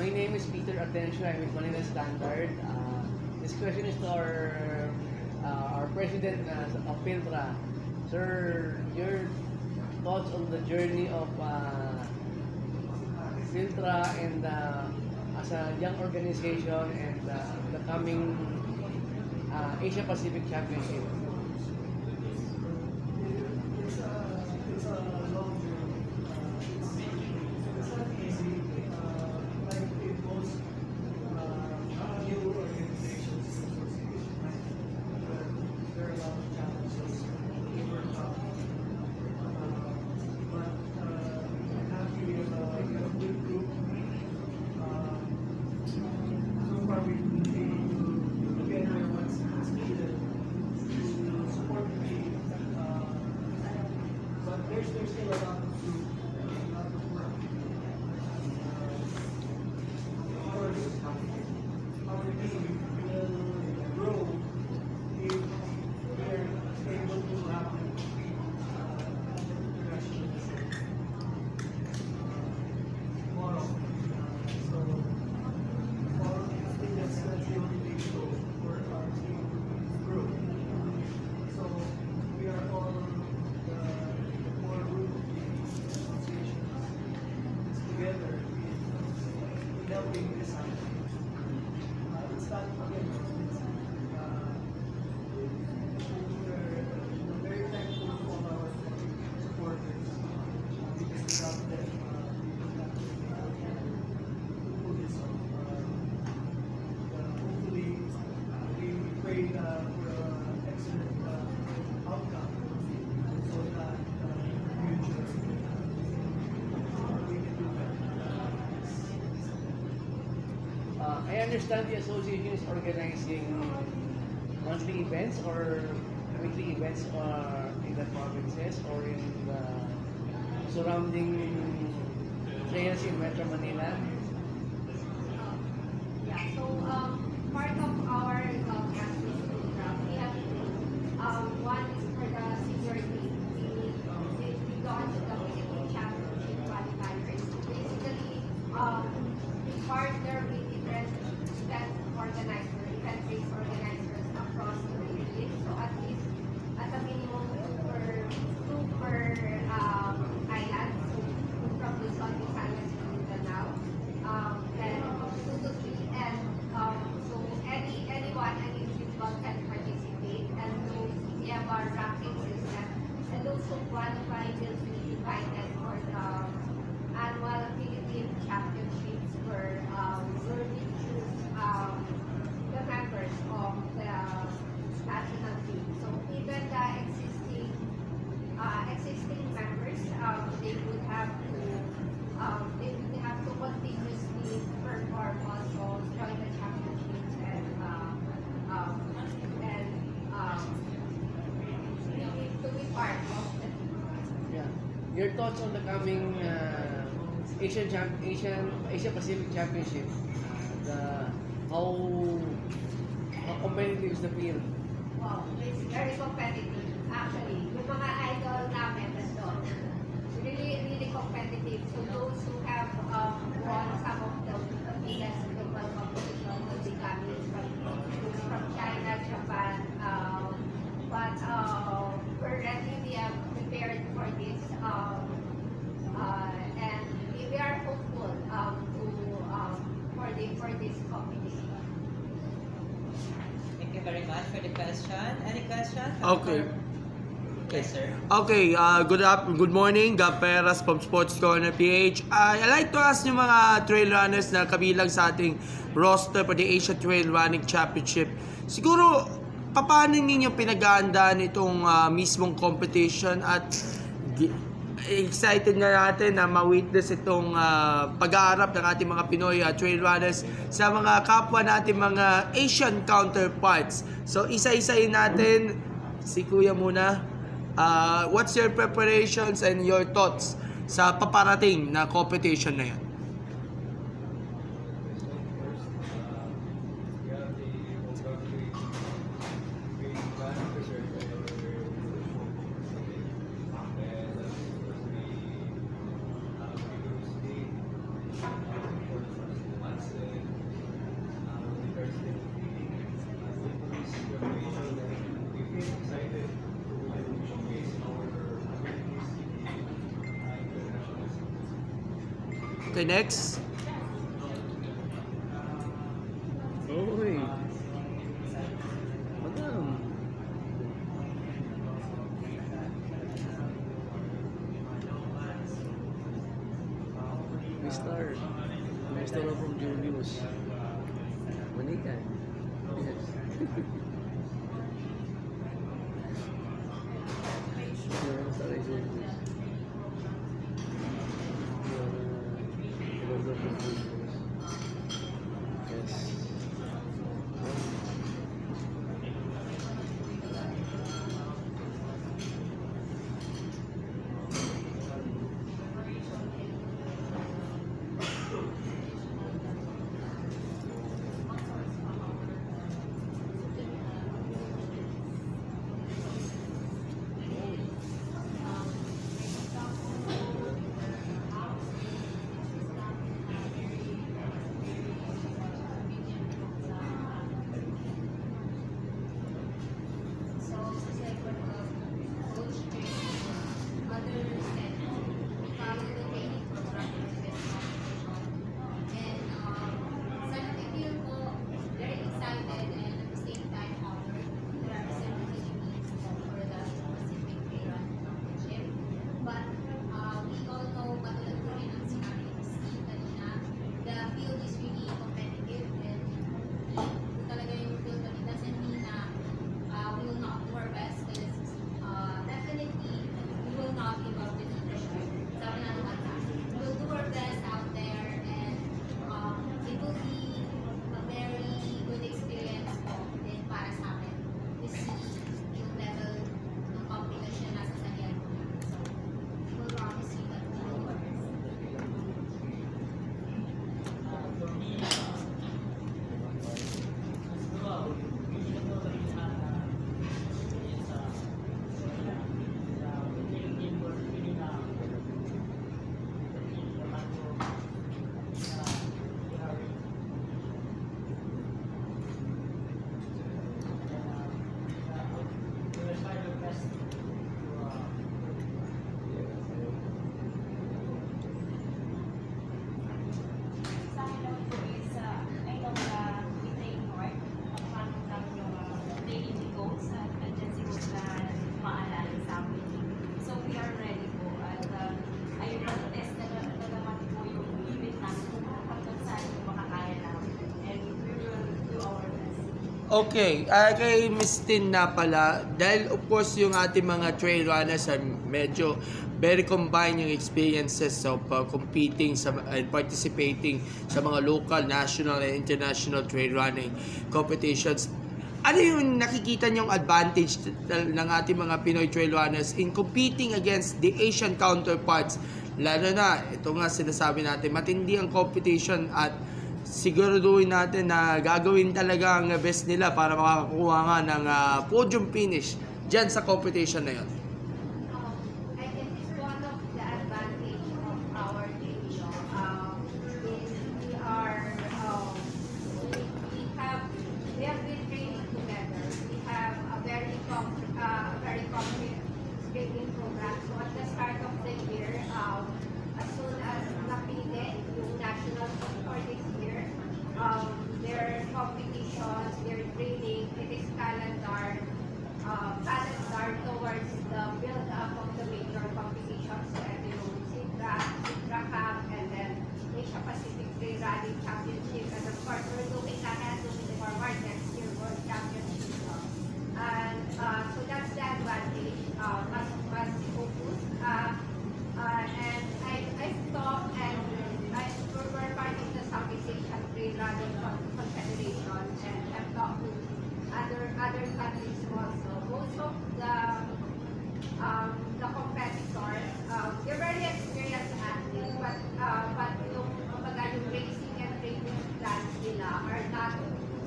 My name is Peter Atencio. I'm with Manila Standard. This question is to our president of Philtra. Sir, your thoughts on the journey of Philtra and as a young organization and the coming Asia Pacific Championship. It's a long journey. It's not easy. Like in most new organizations, there are a lot of challenges to overcome. But I'm happy with a good group. So far, we continue to get where what's needed to support the team. But there's still a lot to do, a lot of work. Of course, our team will grow if we're able to have production tomorrow. So, I think that's the only big goal for our team to grow. So, we are all more room associations together in helping this happen. It's not again. We're very thankful to all our supporters because without them, we would not pull this off. Hopefully, we pray for an excellent outcome so that in the future we can do better. I understand the association is organizing monthly events or weekly events in the provinces or in the surrounding trails in Metro Manila. Yeah, so part of our activity program, we have one is for the senior team. We launched the Philippine Championship qualifiers. Basically, we partner with different event organizers, event-based organizers across the region. So at least at a minimum two per island. So from Luzon, Visayas to Mindanao. Then 2 to 3 and so anyone, any individual can participate, and those we have our ranking system, and those who qualify will be invited for the annual Philippine Championships where we choose the members of the national team. So even the existing members, they would have to continuously perform also, join the championships and to be part of the team. Yeah. Your thoughts on the coming Asia Pacific Championship? How competitive is the field? Wow, it's very competitive. Actually, yung mga idol namin nandun, really competitive. So those who have won some of the biggest global competition will be coming from China, Japan. But we're ready. We have prepared for this, and we are hopeful for this competition. Thank you very much for the question. Any question? Okay. Yes, sir. Okay, good morning, Gab Peras from Sports Corner PH. I'd like to ask yung mga trail runners na kabilang sa ating roster for the Asia Trail Running Championship. Siguro, paano ninyo pinag-aandaan itong mismong competition at excited na natin na ma-witness itong pag-aarap ng ating mga Pinoy trail runners sa mga kapwa natin mga Asian counterparts. So, isa-isayin natin. Si Kuya muna. What's your preparations and your thoughts sa paparating na competition na yan? Okay, next. Uy. Madam. Mr. from Julius. Manikan. Yes. Mr. Julius. Yes. So, sa second coach training, others and follow the training program for the best competition. And sana we feel ko very excited and at the same time honored to represent the Philippines for the Pacific Run Championship. But we all know, matulad ko rin ang sinabi ni Steve kanina, the field is really competitive and kung talaga yung field, but it doesn't mean na we will not do our best because definitely we will not give up with the pressure. Sabi nga naman na, we will do our best out there and it will be a very good experience po din para sa amin to see yung level ng competition na sasalihan ko na. So, we will promise you that we will do our best. For me, Sa akin naman po is, I know na we train hard. Paano lang yung training ni Coach at andyan si Coach na maalala sa amin. So we are ready po at ayun na test na naman po yung limit namin kung hanggang saan yung makakaya namin. And we will do our best. Okay, kay Miss Tin na pala, dahil of course yung ating mga trail runners ay medyo very combined yung experiences of competing and participating sa mga local, national, and international trail running competitions. Ano yung nakikita niyong advantage ng ating mga Pinoy trail runners in competing against the Asian counterparts? Lalo na, ito nga sinasabi natin, matindi ang competition at siguraduhin natin na gagawin talaga ang best nila para makakuha nga ng podium finish dyan sa competition na yun. I think it's one of the advantage of our team. Is we have been training together. We have a very concrete training program. So at the start of the year, as soon as napili yung national team for this year, their competitions, their training, it is calendar towards the build-up of the major competitions. So ito yung Sidra Cup, and then Asia Pacific Trail Rally Championship, and of course, we're looking ahead to the forward next year World Championship. And so that's the advantage, mas focused. And I saw, and we're part of the Southeast Asian Trail Rally Confederation, and I've talked to other countries also. Most of the competitors, they're very experienced athletes, but yung racing and training plans nila are not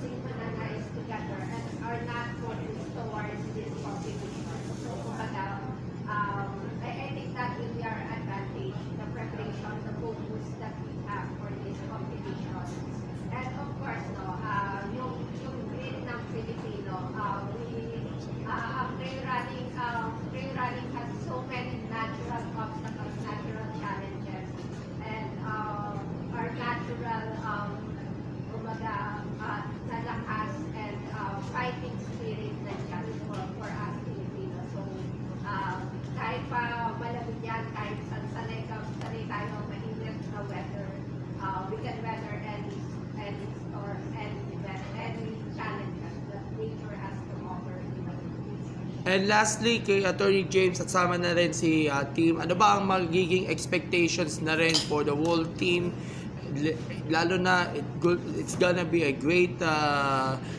synchronized together and are not focused towards this competition. So, I think that will be our advantage, the preparation, the focus that we have for this competition. And of course, yung green ng Filipino, trail running has so many natural obstacles, natural challenges, and can weather any or any event, any challenges that nature has to offer in the Philippines. And lastly, kay Attorney James at sama na rin si team, ano ba ang magiging expectations na rin for the whole team? Lalo na it's gonna be a great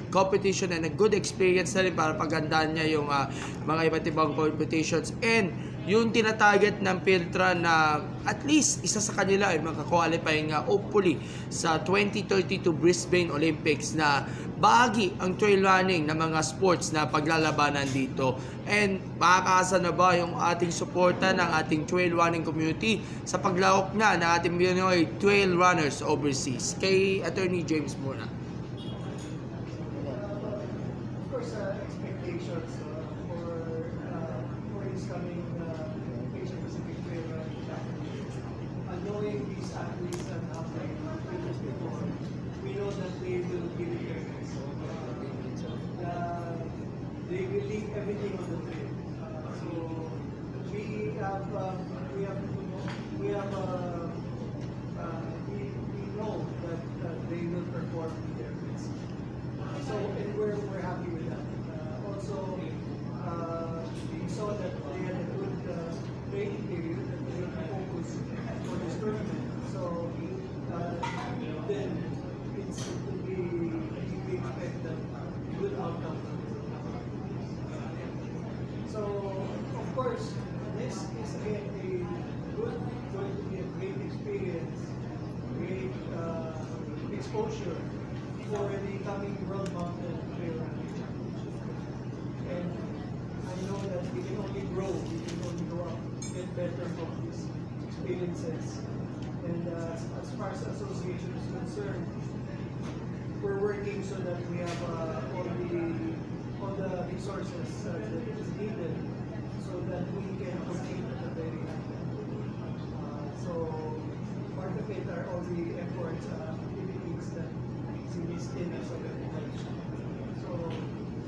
competition and a good experience na rin para pagandaan niya yung mga iba't ibang competitions, and yung tinatarget ng Piltra na at least isa sa kanila ay makakwalify nga hopefully sa 2032 Brisbane Olympics na bahagi ang trail running ng mga sports na paglalabanan dito. And makakaasa na ba yung ating suporta ng ating trail running community sa paglahok na ng ating Pinoy trail runners overseas? Kay Attorney James muna. Of course, expectations for this coming Asian Pacific Trail Running Championship. Knowing these athletes and how they trained before, we know that they will give it their best. They will leave everything on the trail. So we know that they will perform their best. So, and we're happy with that. Also, we saw that they had a good training period and they were focused for this tournament. So, then it's to be, we expect a good outcome. So, of course, this is again going to be a great experience, great exposure for the coming World Mountain Trail Running Championship. And I know that we can only grow, we can only go up, get better from these experiences. And as far as the association is concerned, we're working so that we have all the resources that is needed so that we can compete at a very high level. So part of it are all the efforts, activities that Miss Tin has already mentioned. So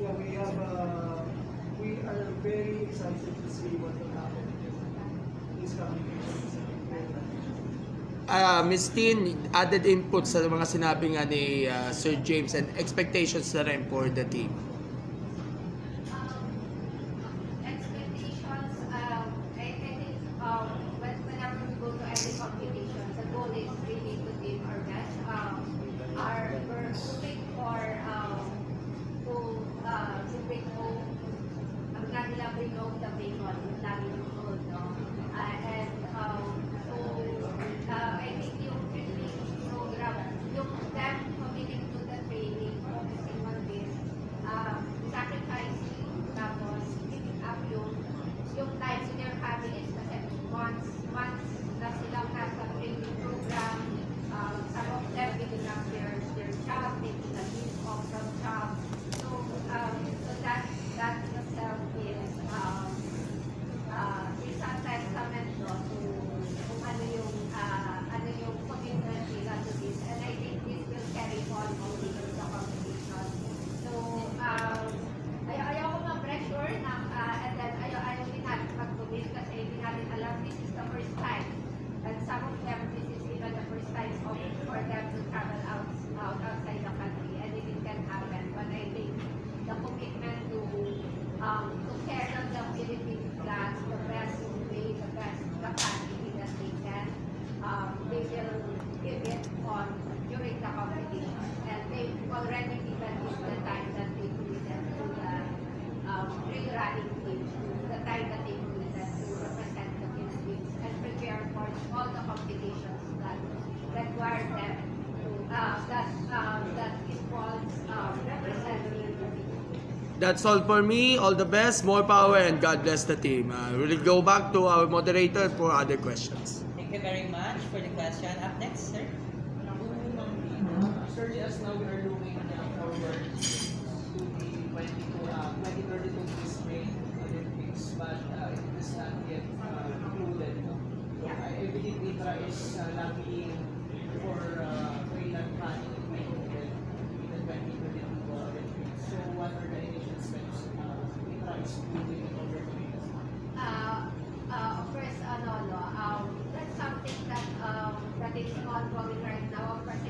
yeah, we are very excited to see what will happen in this coming years. Miss Tin, added input sa mga sinabi nga ni Sir James and expectations na rin for the team. Expectations, I think whenever we go to any competition, the goal is really to give our best. We're looking for to bring home, ang nila bring home the bacon, yung lagi yung goal, no? And so, I think yung training program, yung them committing to the training, focusing on this, sacrificing, tapos giving up yung time so they're having is kasi once na silang nasa training program, some of them giving up their job, taking a leave off from job. So that itself is sometimes commento kung ano yung commitment nila to this, and I think this will carry on only in the competition. So ayoko ma-pressure and then ayaw din natin mag-commit kasi hindi natin alam this is the first time, and some of them this is even the first time for them to travel outside the country, anything can happen, but I think the commitment to carry on the Philippine flag the best way, the best capacity that they can, they will give it on during the competition, and they already given the time that they committed to the trail running team, the time that they committed to represent the Philippines and prepare for all the competitions that require them to that involves representing the Philippines. That's all for me. All the best, more power, and God bless the team. We'll go back to our moderator for other questions. Thank you very much for the question. Up next, sir. Sir, as now we are looking forward to the 2032 Brisbane Olympics, but it is not yet concluded. I believe ITRA is lobbying for Thailand planning included in the 2032 Olympics. So what are the initial steps ITRA is doing in order to make this? Of course, that's something that is ongoing right now. Of course,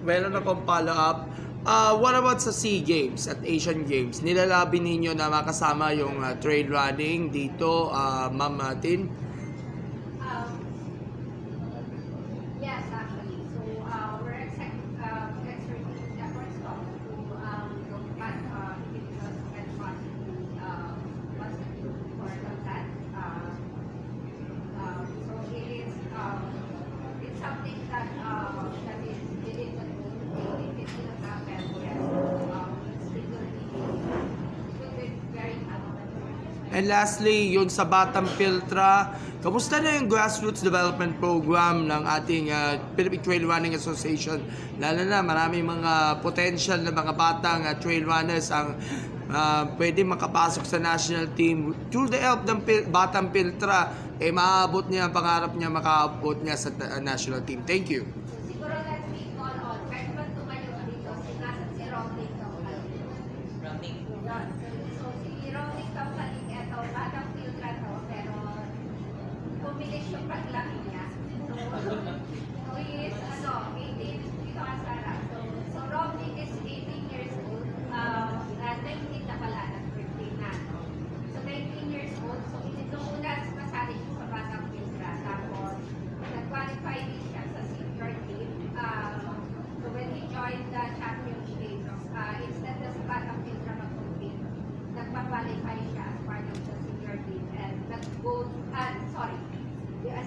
meron akong follow-up. What about sa SEA Games at Asian Games? Nilalabi ninyo na makasama yung trail running dito, Ma'am Martin? Yes, actually. So we're exerting efforts to look at individuals and possibly for that. So it's something that is within the goal. If it didn't happen, yes, it will be very helpful. And lastly, yung sa Batang Piltra, kamusta na yung grassroots development program ng ating Philippine Trail Running Association? Lalo na maraming mga potential na mga batang trail runners ang pwede makapasok sa national team. Through the help ng Batang Piltra, maaabot niya ang pangarap niya, makaabot niya sa national team. Thank you. Siguro let's be call on. Kahit ba tumayo dito, nasan si Romney Company? Running. So si Romney Company, ito, Batang Piltra to, pero pumilis yung paglaki niya. So he is, 18, dito ka Sarah. So Romney is 18 years old, 19 na pala, nag-birthday na. So 19 years old, so ito una pasali siya sa Batang Piltra, tapos nag-qualify din siya sa senior team. So when he joined the championship, instead na sa Batang Piltra mag-compete, nagpa-qualify siya as part of the senior team and nag-go, as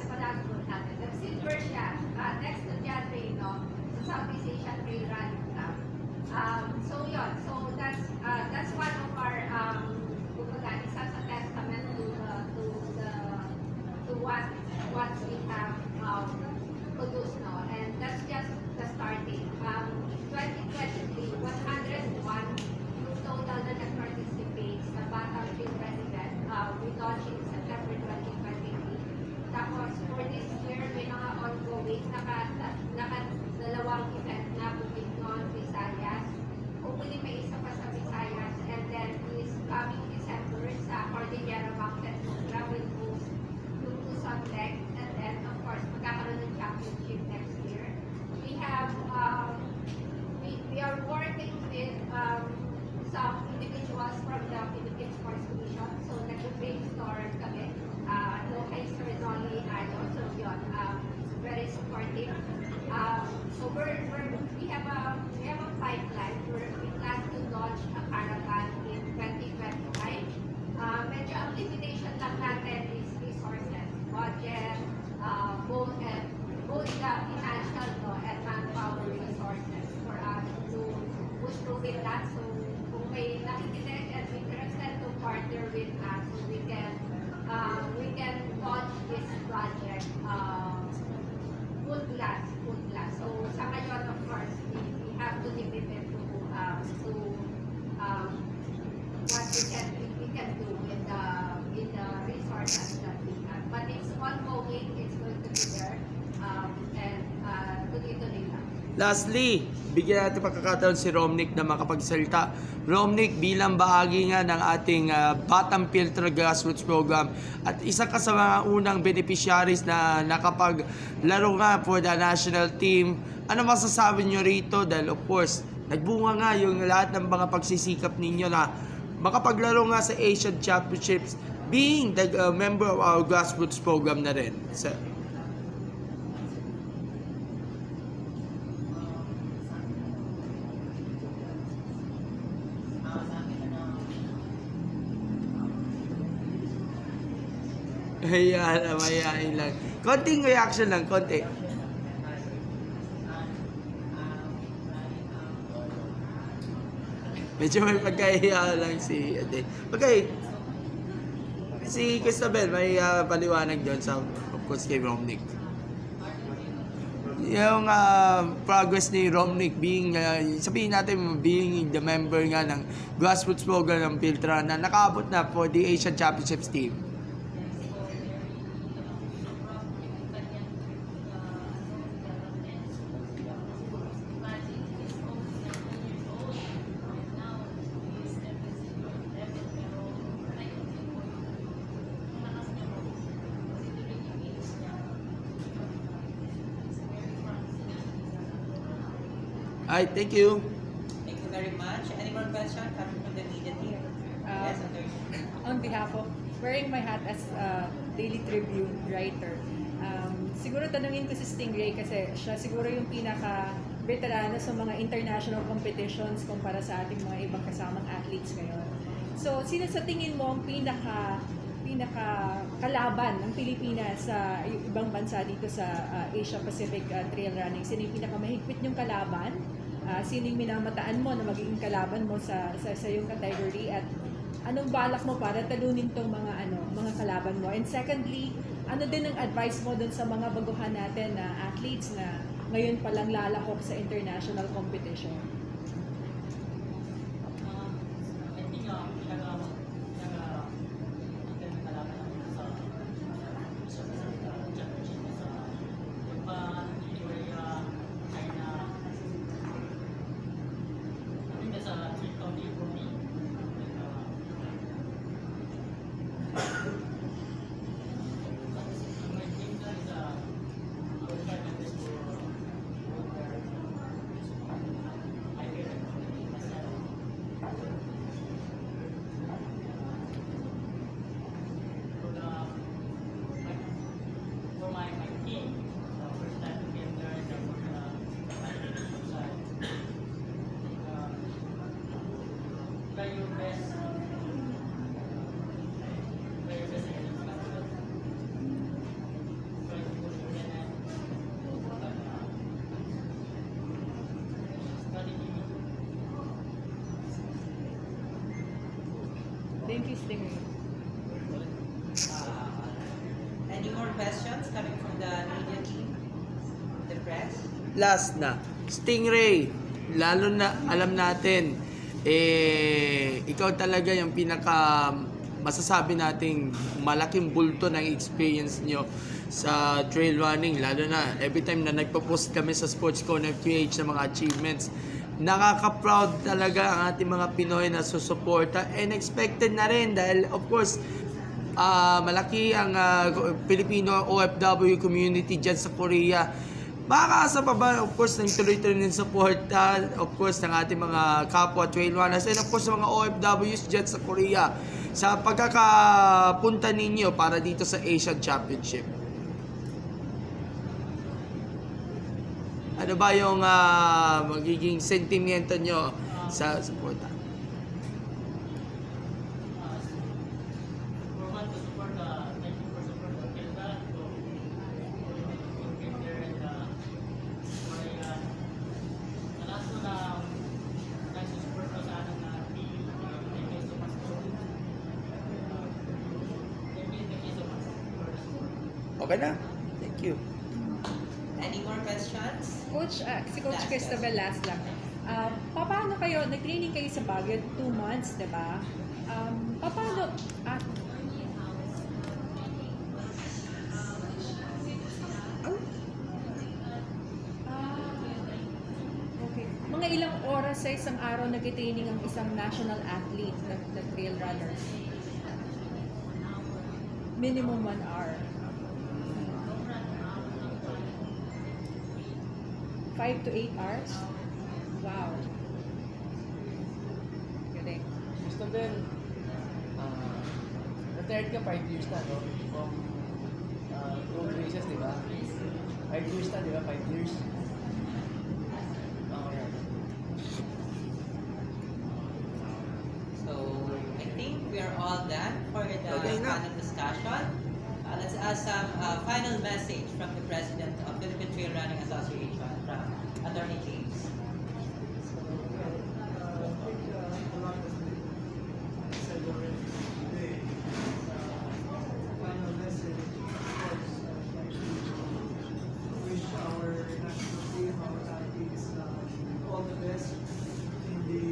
pala-go natin, nag-silver siya next to John Reyno sa Southeast Asian Trail Running Club. So yun, so that's one of our isa sa testament to what we have produced now, and that's just the starting. 2023, 101 yung total na nag-participate sa Batang Piltra event. We launched in September 2023. Tapos for this year, may mga ongoing, dalawang event na Bukidnon, Visayas. Hopefully may isa pa sa Visayas, and then this coming December sa Cordillera Mountain Ultra will host yung Luzon leg, and then of course magkakaroon ng championship next year. We have we are working with some individuals from the Philippine Sports Commission, so nag-brainstorm kami. Kay Sir Donnie Ano, so yun, very supportive. So we have a pipeline where we plan to launch a caravan in 2025. Medyo ang limitation lang natin is resources, budget, both the financial and manpower resources for us to push through with that. So kung may nakikinig and interested to partner with us, so we can launch this project full blast. So sa ngayon, of course, we have to limit it to what we can do with the resources that we have. But it's ongoing, it's going to be there, and tuloy-tuloy lang. Lastly, bigyan natin pagkakataon si Romnick na makapagsalita. Romnick, bilang bahagi nga ng ating Batang Piltra Grassroots Program at isa ka sa mga unang beneficiaries na nakapaglaro nga for the national team, ano masasabi nyo rito? Dahil of course, nagbunga nga yung lahat ng mga pagsisikap ninyo na makapaglaro nga sa Asian Championships being the member of our grassroots program na rin. Mayayain lang. Konting reaction lang, konti. Medyo may pagkahiya lang si Ade. Okay. Si Christabel, may paliwanag doon sa, of course, kay Romnick. Yung progress ni Romnick being, sabihin natin, being the member nga ng grassroots program ng Piltra na nakaabot na for the Asian Championships team. Alright, thank you. Thank you very much. Any more questions coming from the media team? Yes, attorney. On behalf of wearing my hat as a Daily Tribune writer, siguro tanungin ko si Stingray kasi siya siguro yung pinaka-veterano sa mga international competitions kumpara sa ating mga ibang kasamang athletes ngayon. So, sino sa tingin mo ang pinaka-kalaban ng Pilipinas sa ibang bansa dito sa Asia Pacific Trail Running? Sino yung pinaka-mahigpit niyong kalaban? Sino yung minamataan mo na magiging kalaban mo sa iyong category? At anong balak mo para talunin tong mga kalaban mo? And secondly, ano din ang advice mo dun sa mga baguhan natin na athletes na ngayon palang lalahok sa international competition? Thank you, Stingray. Any more questions coming from the media team? The press? Last na, Stingray, lalo na alam natin, ikaw talaga yung pinaka masasabi nating malaking bulto ng experience nyo sa trail running, lalo na every time na nagpo-post kami sa Sports Corner PH ng mga achievements, nakaka-proud talaga ang ating mga Pinoy na susuporta, and expected na rin dahil of course malaki ang Filipino OFW community dyan sa Korea. Makakaasa pa ba, of course, ng tuloy-tuloy ng suporta, of course, ng ating mga kapwa trail runners, and of course, mga OFWs dyan sa Korea sa pagkakapunta ninyo para dito sa Asian Championship? Ano ba yung magiging sentimento nyo sa suporta? Okay na. Thank you. Any more questions? Coach, si Coach Last Cristobal, last lang. Paano kayo, nag-training kayo sa Baguio 2 months, di ba? Paano, okay. Mga ilang oras sa isang araw nag-training ang isang national athlete na trail runner? Minimum 1 hour. 5 to 8 hours? Wow. Galing. Gusto din, retired ka 5 years na, no? From road races, di ba? 5 years na, di ba? 5 years. Yeah. So, I think we are all done for the Okay na. panel discussion. Let's ask some final message from the President of Philippine Trail Running Association, from Attorney James. Final message, of course, wish our national team, our athletes, all the best in the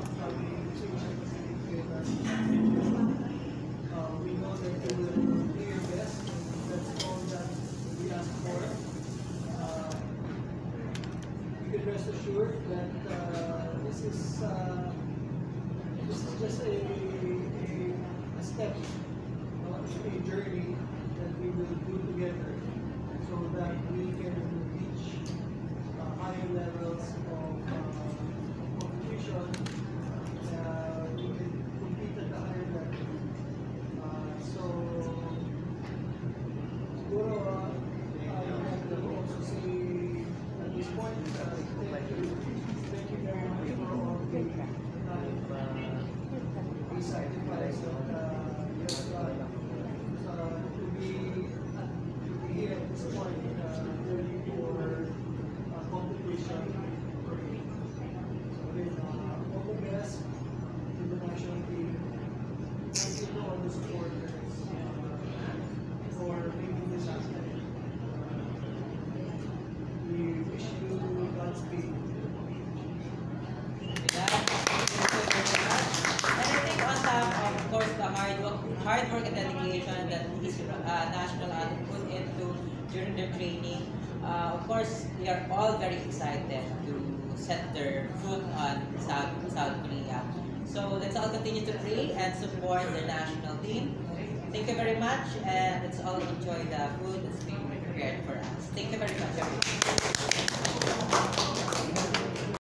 upcoming Asian Pacific Trail Running Championship. We know that you will do your best, and that's all that we ask for. You can rest assured that this is just a step, a journey that we will do together so that we can reach higher levels of competition. We can compete at a higher level. So, siguro, I have to also say at this point, thank you very much for all the time we sacrifice to be here at this point, ready for competition. So again, all the best to the national team. Thank you to all the supporters for making this happen. We wish you Godspeed. Of course, the hard work and dedication that these national athletes put into during their training. Of course, we are all very excited to set their foot on South Korea. So let's all continue to pray and support the national team. Thank you very much, and let's all enjoy the food that's being prepared for us. Thank you very much, everyone.